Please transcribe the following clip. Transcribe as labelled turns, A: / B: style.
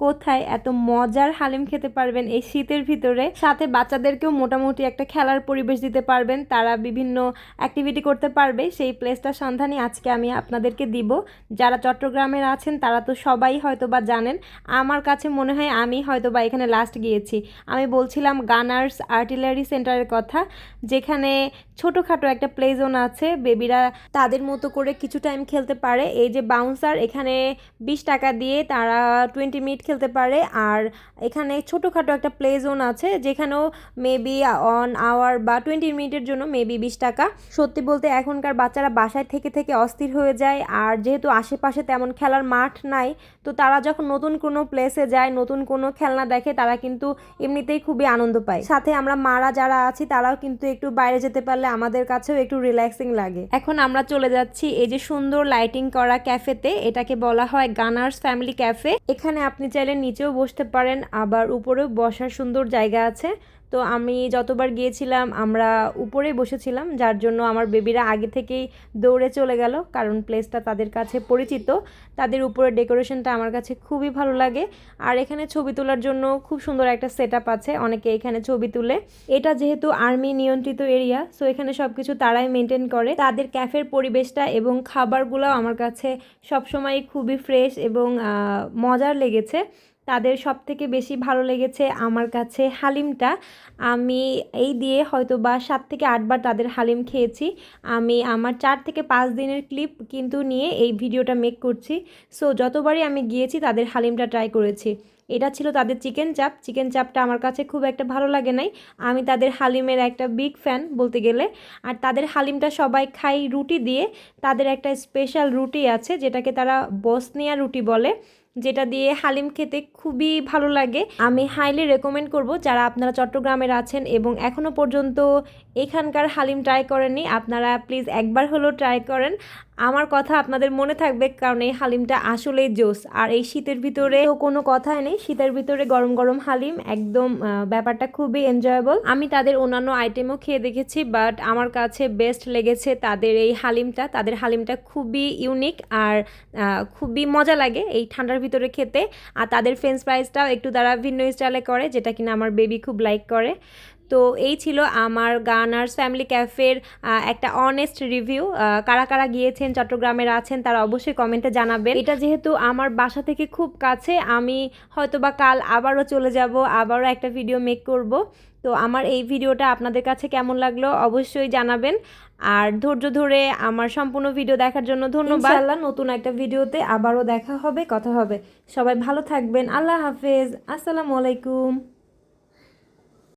A: কোথায় এত মজার হালিম খেতে পারবেন এই শীতের ভিতরে, সাথে বাচ্চাদেরকেও মোটামুটি একটা খেলার পরিবেশ দিতে পারবেন, তারা বিভিন্ন অ্যাক্টিভিটি করতে পারবে, সেই প্লেসটার সন্ধানই আজকে আমি আপনাদেরকে দিব। যারা চট্টগ্রামের আছেন তারা তো সবাই হয়তো বা জানেন, আমার কাছে মনে হয় আমি হয়তো বা এখানে লাস্ট গিয়েছি। আমি বলছিলাম গানার্স আর্টিলারি সেন্টারের কথা, যেখানে ছোটোখাটো একটা প্লে জোন আছে, বেবিরা তাদের মতো করে কিছু টাইম খেলতে পারে। এই যে বাউন্সার, এখানে 20 টাকা দিয়ে তারা 20 মিনিট খেলতে পারে। আর এখানে ছোটোখাটো একটা প্লে জোন আছে, যেখানেও মেবি 1 আওয়ার বা 20 মিনিটের জন্য মেবি 20 টাকা। সত্যি বলতে এখনকার বাচ্চারা বাসায় থেকে থেকে অস্থির হয়ে যায়, আর যেহেতু আশেপাশে তেমন খেলার মাঠ নাই, তো তারা যখন নতুন কোনো প্লেসে যায়, নতুন কোনো খেলনা দেখে, তারা কিন্তু এমনিতেই খুবই আনন্দ পায়। সাথে আমরা মারা যারা আছি তারাও কিন্তু একটু বাইরে যেতে পারলে আমাদের কাছেও একটু রিল্যাক্সিং লাগে। এখন আমরা চলে যাচ্ছি এই যে সুন্দর লাইটিং করা ক্যাফেতে, এটাকে বলা হয় গানার্স ফ্যামিলি ক্যাফে। এখানে আপনি চাইলে নিচেও বসতে পারেন, আবার উপরেও বসার সুন্দর জায়গা আছে। তো আমি যতবার গিয়েছিলাম আমরা উপরেই বসেছিলাম, যার জন্য আমার বেবিরা আগে থেকেই দৌড়ে চলে গেল, কারণ প্লেসটা তাদের কাছে পরিচিত। তাদের উপরের ডেকোরেশনটা আমার কাছে খুবই ভালো লাগে। আর এখানে ছবি তোলার জন্য খুব সুন্দর একটা সেটআপ আছে, অনেকে এখানে ছবি তুলে। এটা যেহেতু আর্মি নিয়ন্ত্রিত এরিয়া, সো এখানে সব কিছু তারাই মেনটেন করে। তাদের ক্যাফের পরিবেশটা এবং খাবারগুলো আমার কাছে সবসময় খুবই ফ্রেশ এবং মজার লেগেছে। তাদের সবথেকে বেশি ভালো লেগেছে আমার কাছে হালিমটা। আমি এই দিয়ে হয়তো বা 7 থেকে 8 বার তাদের হালিম খেয়েছি। আমি আমার 4 থেকে 5 দিনের ক্লিপ কিন্তু নিয়ে এই ভিডিওটা মেক করছি। সো যতবারই আমি গিয়েছি তাদের হালিমটা ট্রাই করেছি। এটা ছিল তাদের চিকেন চাপ। চিকেন চাপটা আমার কাছে খুব একটা ভালো লাগে নাই। আমি তাদের হালিমের একটা বিগ ফ্যান বলতে গেলে। আর তাদের হালিমটা সবাই খাই রুটি দিয়ে। তাদের একটা স্পেশাল রুটি আছে, যেটাকে তারা বসনিয়া রুটি বলে, যেটা দিয়ে হালিম খেতে খুবই ভালো লাগে। আমি হাইলি রেকমেন্ড করব, যারা আপনারা চট্টগ্রামের আছেন এবং এখনও পর্যন্ত এখানকার হালিম ট্রাই করেননি, আপনারা প্লিজ একবার হলেও ট্রাই করেন। আমার কথা আপনাদের মনে থাকবে, কারণ এই হালিমটা আসলেই জোস। আর এই শীতের ভিতরে তো কোনো কথাই নেই, শীতের ভিতরে গরম গরম হালিম একদম ব্যাপারটা খুবই এনজয়েবল। আমি তাদের অন্যান্য আইটেমও খেয়ে দেখেছি, বাট আমার কাছে বেস্ট লেগেছে তাদের এই হালিমটা। তাদের হালিমটা খুবই ইউনিক আর খুবই মজা লাগে এই ঠান্ডার ভিতরে খেতে। আর তাদের ফ্রেঞ্চ ফ্রাইসটাও একটু তারা ভিন্ন স্টাইলে করে, যেটা কিনা আমার বেবি খুব লাইক করে। তো এই ছিল আমার গানার্স ফ্যামিলি ক্যাফের একটা অনেস্ট রিভিউ। কারা কারা গিয়েছেন, চট্টগ্রামের আছেন, তারা অবশ্যই কমেন্টে জানাবেন। এটা যেহেতু আমার বাসা থেকে খুব কাছে, আমি হয়তোবা কাল আবারও চলে যাব, আবারও একটা ভিডিও মেক করব। তো আমার এই ভিডিওটা আপনাদের কাছে কেমন লাগলো অবশ্যই জানাবেন। আর ধৈর্য ধরে আমার সম্পূর্ণ ভিডিও দেখার জন্য ধন্যবাদ। ইনশাআল্লাহ নতুন একটা ভিডিওতে আবারও দেখা হবে, কথা হবে। সবাই ভালো থাকবেন। আল্লাহ হাফেজ। আসসালামু আলাইকুম।